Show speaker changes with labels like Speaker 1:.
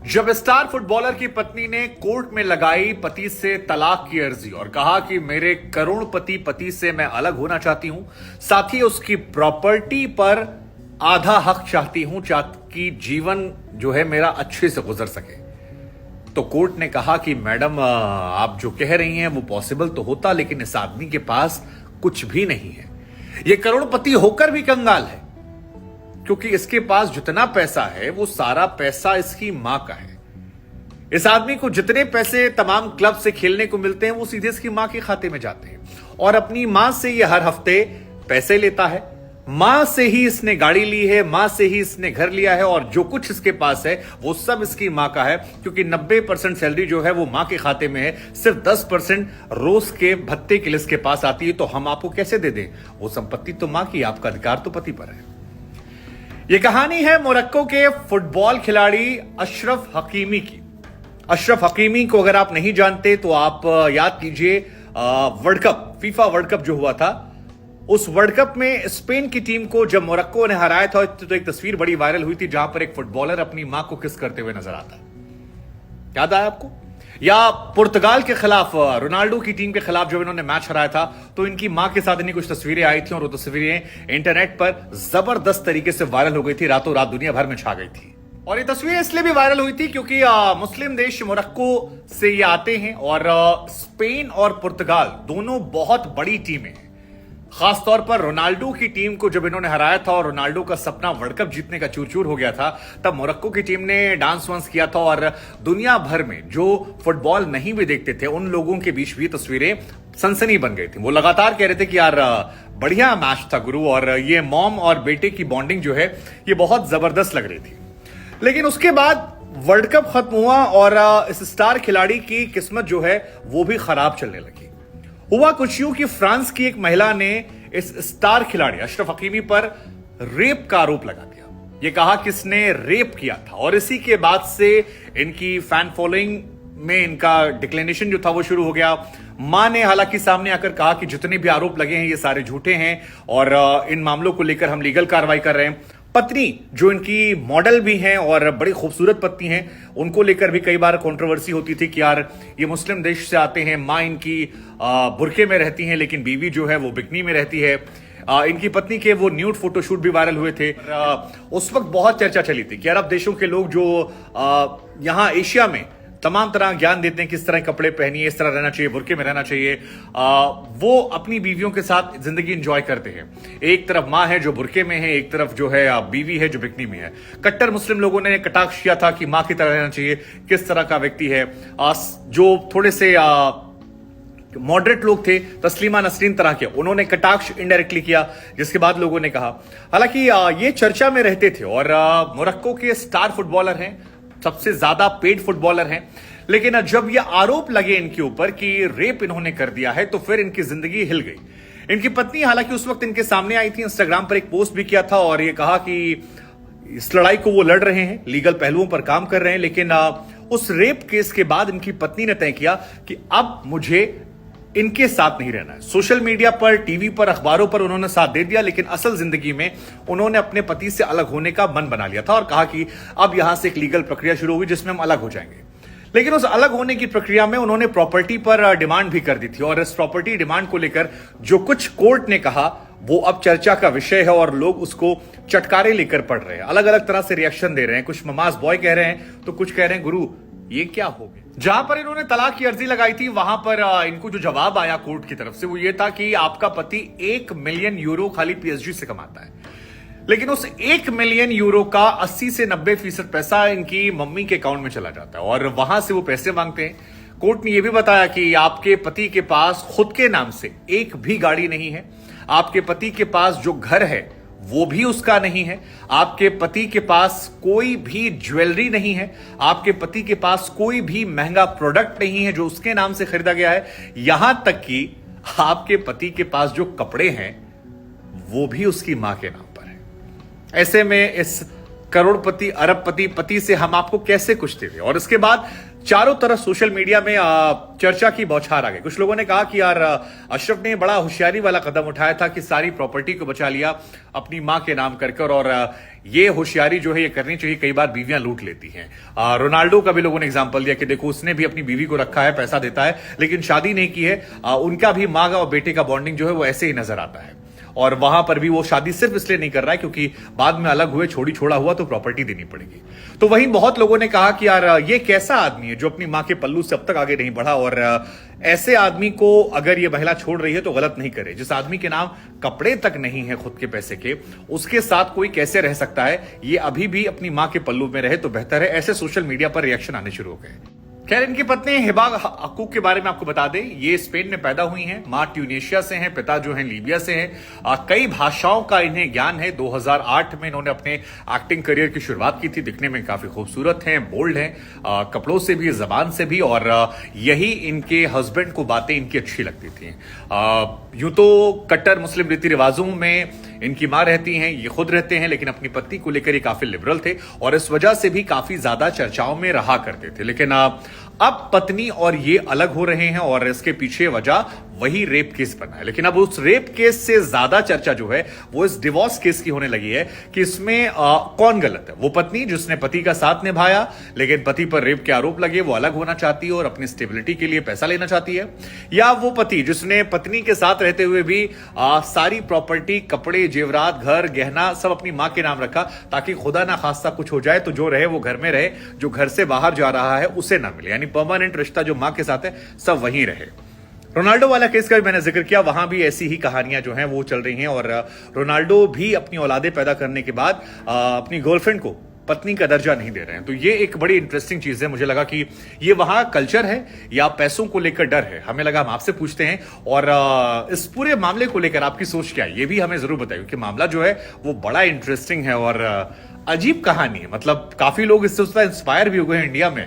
Speaker 1: जब star footballer की पत्नी ने कोर्ट में लगाई पति से तलाक की अर्जी और कहा कि मेरे करोड़पति पति से मैं अलग होना चाहती हूं, साथ ही उसकी प्रॉपर्टी पर आधा हक चाहती हूं ताकि जीवन जो है मेरा अच्छे से गुजर सके, तो कोर्ट ने कहा कि मैडम आप जो कह रही हैं वो पॉसिबल तो होता, लेकिन इस आदमी के पास कुछ भी नहीं है। ये करोड़पति होकर भी कंगाल है, क्योंकि इसके पास जितना पैसा है वो सारा पैसा इसकी मां का है। इस आदमी को जितने पैसे तमाम क्लब से खेलने को मिलते हैं वो सीधे इसकी मां के खाते में जाते हैं, और अपनी मां से ये हर हफ्ते पैसे लेता है। मां से ही इसने गाड़ी ली है, मां से ही इसने घर लिया है, और जो कुछ इसके पास है वो सब इसकी मां का है, क्योंकि 90% सैलरी जो है वो मां के खाते में है। सिर्फ 10% रोज के भत्ते के लिए इसके पास आती है, तो हम आपको कैसे दे दें? वो संपत्ति तो मां की, आपका अधिकार तो पति पर है। यह कहानी है मोरक्को के फुटबॉल खिलाड़ी अशरफ हकीमी की। अशरफ हकीमी को अगर आप नहीं जानते तो आप याद कीजिए world cup, FIFA world cup जो हुआ था, उस वर्ल्ड कप में स्पेन की टीम को जब मोरक्को ने हराया था तो एक तस्वीर बड़ी वायरल हुई थी जहां पर एक फुटबॉलर अपनी मां को किस करते हुए नजर आता है। याद आया आपको? या पुर्तगाल के खिलाफ, रोनाल्डो की टीम के खिलाफ जब इन्होंने मैच हराया था तो इनकी मां के साथ इन्हीं कुछ तस्वीरें आई थी, और वो तस्वीरें इंटरनेट पर जबरदस्त तरीके से वायरल हो गई थी, रातों रात दुनिया भर में छा गई थी। और ये तस्वीरें इसलिए भी वायरल हुई थी क्योंकि मुस्लिम देश मोरक्को से ये आते हैं, और स्पेन और पुर्तगाल दोनों बहुत बड़ी टीमें हैं। खासतौर पर रोनाल्डो की टीम को जब इन्होंने हराया था और रोनाल्डो का सपना वर्ल्ड कप जीतने का चूर चूर हो गया था, तब मोरक्को की टीम ने डांस वांस किया था, और दुनिया भर में जो फुटबॉल नहीं भी देखते थे उन लोगों के बीच भी तस्वीरें सनसनी बन गई थी। वो लगातार कह रहे थे कि यार बढ़िया मैच था गुरु, और ये मॉम और बेटे की बॉन्डिंग जो है ये बहुत जबरदस्त लग रही थी। लेकिन उसके बाद वर्ल्ड कप खत्म हुआ और इस स्टार खिलाड़ी की किस्मत जो है वो भी खराब चलने लगी। हुआ कुछ यूं कि फ्रांस की एक महिला ने इस स्टार खिलाड़ी अशरफ हकीमी पर रेप का आरोप लगा दिया। यह कहा कि इसने रेप किया था, और इसी के बाद से इनकी फैन फॉलोइंग में इनका डिक्लेनेशन जो था वो शुरू हो गया। मां ने हालांकि सामने आकर कहा कि जितने भी आरोप लगे हैं ये सारे झूठे हैं, और इन मामलों को लेकर हम लीगल कार्रवाई कर रहे हैं। पत्नी जो इनकी मॉडल भी हैं और बड़ी खूबसूरत पत्नी हैं, उनको लेकर भी कई बार कंट्रोवर्सी होती थी कि यार ये मुस्लिम देश से आते हैं, मां इनकी बुर्के में रहती हैं लेकिन बीवी जो है वो बिकनी में रहती है। इनकी पत्नी के वो न्यूड फोटोशूट भी वायरल हुए थे। उस वक्त बहुत चर्चा चली थी कि अरब देशों के लोग जो यहाँ एशिया में तमाम तरह ज्ञान देते हैं किस तरह कपड़े पहनिए, इस तरह रहना चाहिए, बुर्के में रहना चाहिए, वो अपनी बीवियों के साथ जिंदगी एंजॉय करते हैं। एक तरफ मां है जो बुर्के में है, एक तरफ जो है बीवी है जो बिकनी में है। कट्टर मुस्लिम लोगों ने कटाक्ष किया था कि मां की तरह रहना चाहिए, किस तरह का व्यक्ति है। जो थोड़े से मॉडरेट लोग थे, तस्लीमा नसरीन तरह के, उन्होंने कटाक्ष इनडायरेक्टली किया, जिसके बाद लोगों ने कहा। हालांकि ये चर्चा में रहते थे, और मोरक्को के स्टार फुटबॉलर हैं, सबसे ज्यादा पेड फुटबॉलर हैं, लेकिन जब ये आरोप लगे इनके ऊपर कि रेप इन्होंने कर दिया है तो फिर इनकी जिंदगी हिल गई। इनकी पत्नी हालांकि उस वक्त इनके सामने आई थी, इंस्टाग्राम पर एक पोस्ट भी किया था और ये कहा कि इस लड़ाई को वो लड़ रहे हैं, लीगल पहलुओं पर काम कर रहे हैं, लेकिन उस रेप केस के बाद इनकी पत्नी ने तय किया कि अब मुझे इनके साथ नहीं रहना है। सोशल मीडिया पर, टीवी पर, अखबारों पर उन्होंने साथ दे दिया, लेकिन असल जिंदगी में उन्होंने अपने पति से अलग होने का मन बना लिया था और कहा कि अब यहां से एक लीगल प्रक्रिया शुरू होगी जिसमें हम अलग हो जाएंगे। लेकिन उस अलग होने की प्रक्रिया में उन्होंने प्रॉपर्टी पर डिमांड भी कर दी थी, और इस प्रॉपर्टी डिमांड को लेकर जो कुछ कोर्ट ने कहा वो अब चर्चा का विषय है, और लोग उसको चटकारे लेकर पढ़ रहे हैं, अलग अलग तरह से रिएक्शन दे रहे हैं। कुछ ममाज बॉय कह रहे हैं तो कुछ कह रहे हैं गुरु ये क्या हो गया। जहां पर इन्होंने तलाक की अर्जी लगाई थी वहां पर इनको जो जवाब आया कोर्ट की तरफ से वो ये था कि आपका पति 1 मिलियन यूरो खाली पीएसजी से कमाता है, लेकिन उस 1 मिलियन यूरो का 80 से 90% पैसा इनकी मम्मी के अकाउंट में चला जाता है, और वहां से वो पैसे मांगते हैं। कोर्ट ने यह भी बताया कि आपके पति के पास खुद के नाम से एक भी गाड़ी नहीं है, आपके पति के पास जो घर है वो भी उसका नहीं है, आपके पति के पास कोई भी ज्वेलरी नहीं है, आपके पति के पास कोई भी महंगा प्रोडक्ट नहीं है जो उसके नाम से खरीदा गया है, यहां तक कि आपके पति के पास जो कपड़े हैं वो भी उसकी मां के नाम पर है। ऐसे में इस करोड़पति, अरबपति पति से हम आपको कैसे कुछ दें? और इसके बाद चारों तरफ सोशल मीडिया में चर्चा की बौछार आ गई। कुछ लोगों ने कहा कि यार अशरफ ने बड़ा होशियारी वाला कदम उठाया था कि सारी प्रॉपर्टी को बचा लिया अपनी मां के नाम कर और ये होशियारी जो है ये करनी चाहिए, कई बार बीवियां लूट लेती हैं। रोनाल्डो का भी लोगों ने एग्जांपल दिया कि देखो उसने भी अपनी बीवी को रखा है, पैसा देता है, लेकिन शादी नहीं की है। उनका भी मां का और बेटे का बॉन्डिंग जो है वो ऐसे ही नजर आता है। और वहां पर भी वो शादी सिर्फ इसलिए नहीं कर रहा है क्योंकि बाद में अलग हुए, छोड़ा हुआ तो प्रॉपर्टी देनी पड़ेगी। तो वहीं बहुत लोगों ने कहा कि यार ये कैसा आदमी है जो अपनी मां के पल्लू से अब तक आगे नहीं बढ़ा, और ऐसे आदमी को अगर ये महिला छोड़ रही है तो गलत नहीं करे। जिस आदमी के नाम कपड़े तक नहीं है खुद के पैसे के, उसके साथ कोई कैसे रह सकता है? ये अभी भी अपनी मां के पल्लू में रहे तो बेहतर है। ऐसे सोशल मीडिया पर रिएक्शन आने शुरू हो गए। खैर, इनकी पत्नी हिबा हकूक के बारे में आपको बता दें, ये स्पेन में पैदा हुई हैं, मां ट्यूनेशिया से हैं, पिता जो हैं लीबिया से हैं। कई भाषाओं का इन्हें ज्ञान है। 2008 में इन्होंने अपने एक्टिंग करियर की शुरुआत की थी। दिखने में काफी खूबसूरत हैं, बोल्ड हैं, कपड़ों से भी, जबान से भी, और यही इनके हस्बैंड को बातें इनकी अच्छी लगती थी। यूं तो कट्टर मुस्लिम रीति रिवाजों में इनकी मां रहती हैं, ये खुद रहते हैं, लेकिन अपनी पत्नी को लेकर ये काफी लिबरल थे और इस वजह से भी काफी ज्यादा चर्चाओं में रहा करते थे। लेकिन अब पत्नी और ये अलग हो रहे हैं और इसके पीछे वजह वही रेप केस बना है। लेकिन अब उस रेप केस से ज्यादा चर्चा जो है वो इस डिवोर्स केस की होने लगी है कि इसमें कौन गलत है। वो पत्नी जिसने पति का साथ निभाया लेकिन पति पर रेप के आरोप लगे, वो अलग होना चाहती है और अपनी स्टेबिलिटी के लिए पैसा लेना चाहती है, या वो पति जिसने पत्नी के साथ रहते हुए भी सारी प्रॉपर्टी, कपड़े, जेवरात, घर, गहना सब अपनी मां के नाम रखा ताकि खुदा ना खास्ता कुछ हो जाए तो जो रहे वो घर में रहे, जो घर से बाहर जा रहा है उसे ना मिले। यानी परमानेंट रिश्ता जो मां के साथ है सब वहीं रहे। रोनाल्डो वाला केस का भी मैंने जिक्र किया, वहां भी ऐसी ही कहानियां जो हैं वो चल रही हैं और रोनाल्डो भी अपनी औलादे पैदा करने के बाद अपनी गर्लफ्रेंड को पत्नी का दर्जा नहीं दे रहे हैं। तो ये एक बड़ी इंटरेस्टिंग चीज है। मुझे लगा कि ये वहां कल्चर है या पैसों को लेकर डर है। हमें लगा हम आपसे पूछते हैं और इस पूरे मामले को लेकर आपकी सोच क्या है ये भी हमें जरूर बताइए, क्योंकि मामला जो है वो बड़ा इंटरेस्टिंग है और अजीब कहानी है। मतलब काफी लोग इससे इंस्पायर भी हो गए हैं इंडिया में।